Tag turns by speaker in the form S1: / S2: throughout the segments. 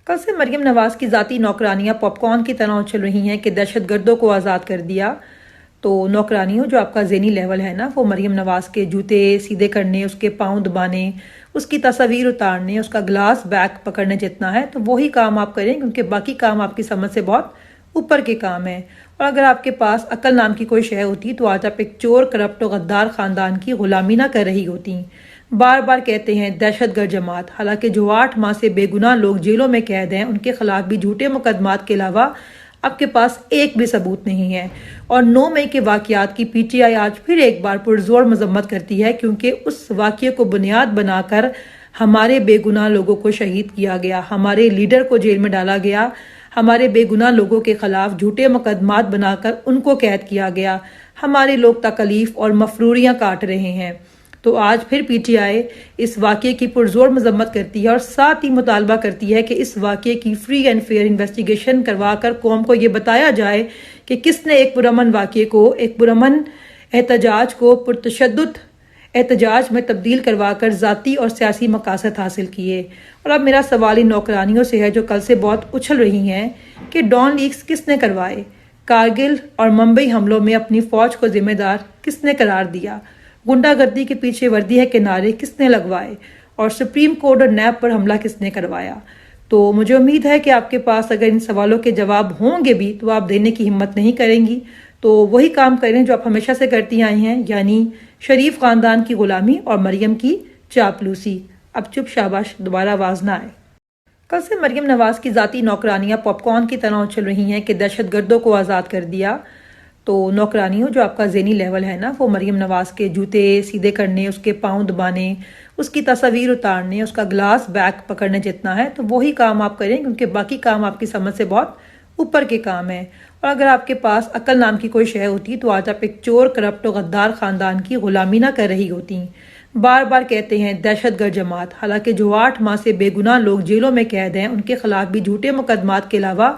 S1: کل سے مریم نواز کی ذاتی نوکرانیاں پاپ کارن کی طرح اچھل رہی ہیں کہ دہشت گردوں کو آزاد کر دیا۔ تو نوکرانیوں جو آپ کا ذہنی لیول ہے نا، وہ مریم نواز کے جوتے سیدھے کرنے، اس کے پاؤں دبانے، اس کی تصاویر اتارنے، اس کا گلاس بیک پکڑنے جتنا ہے، تو وہی کام آپ کریں، کیونکہ باقی کام آپ کی سمجھ سے بہت اوپر کے کام ہیں۔ اور اگر آپ کے پاس عقل نام کی کوئی شے ہوتی تو آج آپ ایک چور، کرپٹ و غدار خاندان کی غلامی نہ کر رہی ہوتی۔ بار بار کہتے ہیں دہشت گرد جماعت، حالانکہ جو 8 ماہ سے بے گناہ لوگ جیلوں میں قید ہیں، ان کے خلاف بھی جھوٹے مقدمات کے علاوہ آپ کے پاس ایک بھی ثبوت نہیں ہے۔ اور 9 مئی کے واقعات کی پی ٹی آئی آج پھر ایک بار پرزور مذمت کرتی ہے، کیونکہ اس واقعے کو بنیاد بنا کر ہمارے بے گناہ لوگوں کو شہید کیا گیا، ہمارے لیڈر کو جیل میں ڈالا گیا، ہمارے بے گناہ لوگوں کے خلاف جھوٹے مقدمات بنا کر ان کو قید کیا گیا، ہمارے لوگ تکلیف اور مفروریاں کاٹ رہے ہیں۔ تو آج پھر پی ٹی آئی اس واقعے کی پرزور مذمت کرتی ہے اور ساتھ ہی مطالبہ کرتی ہے کہ اس واقعے کی فری اینڈ فیئر انویسٹیگیشن کروا کر قوم کو یہ بتایا جائے کہ کس نے ایک پرامن واقعے کو، ایک پرامن احتجاج کو پرتشدد احتجاج میں تبدیل کروا کر ذاتی اور سیاسی مقاصد حاصل کیے۔ اور اب میرا سوال ان نوکرانیوں سے ہے جو کل سے بہت اچھل رہی ہیں کہ ڈان لیکس کس نے کروائے، کارگل اور ممبئی حملوں میں اپنی فوج کو ذمہ دار کس نے قرار دیا، گنڈا گردی کے پیچھے وردی ہے کے نعرے کس نے لگوائے، اور سپریم کورٹ اور نیب پر حملہ کس نے کروایا۔ تو مجھے امید ہے کہ آپ کے پاس اگر ان سوالوں کے جواب ہوں گے بھی تو آپ دینے کی ہمت نہیں کریں گی، تو وہی کام کریں جو آپ ہمیشہ سے کرتی آئی ہیں، یعنی شریف خاندان کی غلامی اور مریم کی چاپلوسی۔ اب چپ شاباش، دوبارہ آواز نہ آئے۔ کل سے مریم نواز کی ذاتی نوکرانیاں پاپ کارن کی طرح اچھل رہی ہیں کہ دہشت گردوں کو آزاد کر دیا۔ تو نوکرانیوں جو آپ کا ذہنی لیول ہے نا، وہ مریم نواز کے جوتے سیدھے کرنے، اس کے پاؤں دبانے، اس کی تصاویر اتارنے، اس کا گلاس بیک پکڑنے جتنا ہے، تو وہی کام آپ کریں، کیونکہ باقی کام آپ کی سمجھ سے بہت اوپر کے کام ہیں۔ اور اگر آپ کے پاس عقل نام کی کوئی شے ہوتی تو آج آپ ایک چور، کرپٹ و غدار خاندان کی غلامی نہ کر رہی ہوتی۔ بار بار کہتے ہیں دہشت گرد جماعت، حالانکہ جو 8 ماہ سے بے گناہ لوگ جیلوں میں قید ہیں، ان کے خلاف بھی جھوٹے مقدمات کے علاوہ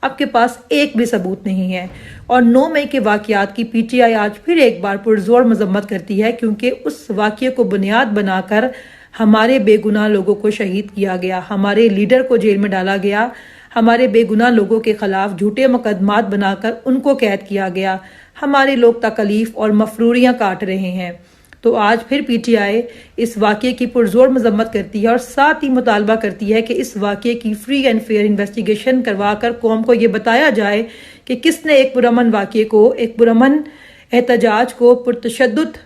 S1: آپ کے پاس ایک بھی ثبوت نہیں ہے۔ اور 9 مئی کے واقعات کی پی ٹی آئی آج پھر ایک بار پرزور مذمت کرتی ہے، کیونکہ اس واقعے کو بنیاد بنا کر ہمارے بے گناہ لوگوں کو شہید کیا گیا، ہمارے لیڈر کو جیل میں ڈالا گیا، ہمارے بے گناہ لوگوں کے خلاف جھوٹے مقدمات بنا کر ان کو قید کیا گیا، ہمارے لوگ تکلیف اور مفروریاں کاٹ رہے ہیں۔ تو آج پھر پی ٹی آئی اس واقعے کی پرزور مذمت کرتی ہے اور ساتھ ہی مطالبہ کرتی ہے کہ اس واقعے کی فری اینڈ فیئر انویسٹیگیشن کروا کر قوم کو یہ بتایا جائے کہ کس نے ایک پرامن واقعے کو، ایک پرامن احتجاج کو پرتشدد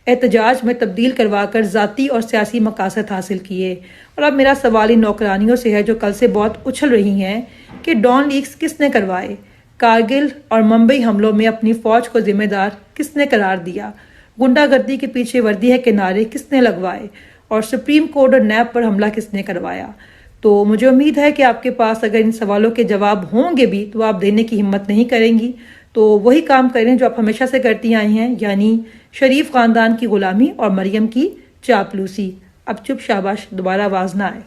S1: احتجاج میں تبدیل کروا کر ذاتی اور سیاسی مقاصد حاصل کیے۔ اور اب میرا سوال ان نوکرانیوں سے ہے جو کل سے بہت اچھل رہی ہیں کہ ڈان لیکس کس نے کروائے، کارگل اور ممبئی حملوں میں اپنی فوج کو ذمہ دار کس نے قرار دیا، گنڈا گردی کے پیچھے وردی ہے کے نعرے کس نے لگوائے، اور سپریم کورٹ اور نیب پر حملہ کس نے کروایا۔ تو مجھے امید ہے کہ آپ کے پاس اگر ان سوالوں کے جواب ہوں گے بھی تو آپ دینے کی ہمت نہیں کریں گی، تو وہی کام کریں جو آپ ہمیشہ سے کرتی آئی ہیں، یعنی شریف خاندان کی غلامی اور مریم کی چاپلوسی۔ اب چپ شاباش، دوبارہ آواز نہ آئے۔